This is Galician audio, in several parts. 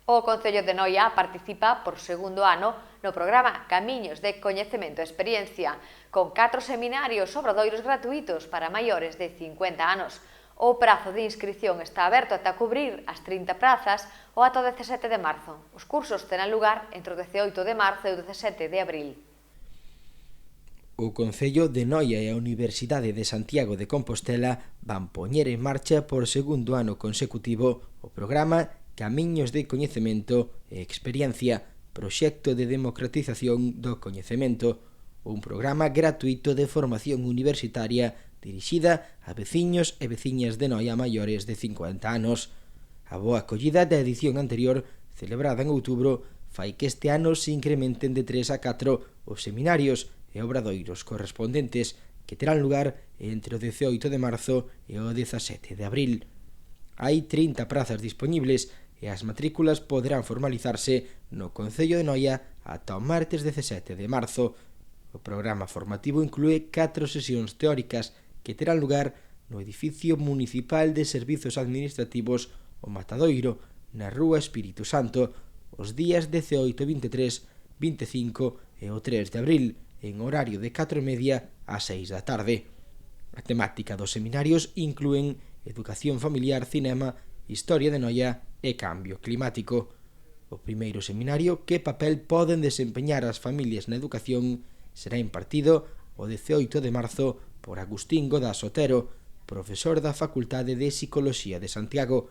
O Concello de Noia participa por segundo ano no programa Camiños de Coñecemento e Experiencia, con 4 seminarios obradoiros gratuitos para maiores de 50 anos. O prazo de inscripción está aberto ata cubrir as 30 prazas ou ata o 17 de marzo. Os cursos terán lugar entre o 18 de marzo e o 17 de abril. O Concello de Noia e a Universidade de Santiago de Compostela van poñer en marcha por segundo ano consecutivo o programa Camiños de Coñecemento e Experiencia, proxecto de democratización do coñecemento, un programa gratuito de formación universitaria dirixida a veciños e veciñas de Noia maiores de 50 anos. A boa acollida da edición anterior, celebrada en outubro, fai que este ano se incrementen de 3 a 4 os seminarios e obradoiros correspondentes que terán lugar entre o 18 de marzo e o 17 de abril. Hai 30 prazas dispoñibles e as matrículas poderán formalizarse no Concello de Noia ata o martes 17 de marzo. O programa formativo inclúe 4 sesións teóricas que terán lugar no edificio municipal de servizos administrativos O Matadoiro, na Rúa Espírito Santo, os días 18, 23, 25 e o 3 de abril, en horario de 4:30 a 6 da tarde. A temática dos seminarios inclúen educación familiar, cinema, historia de Noia e cambio climático. O primeiro seminario, que papel poden desempeñar as familias na educación, será impartido o 18 de marzo por Agustín Godás Otero, profesor da Facultade de Psicoloxía de Santiago.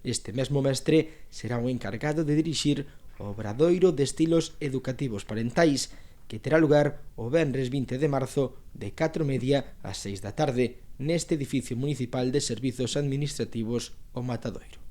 Este mesmo mestre será o encargado de dirixir o obradoiro de estilos educativos parentais, que terá lugar o venres 20 de marzo de 4:30 a 6 da tarde neste edificio municipal de servizos administrativos O Matadoiro.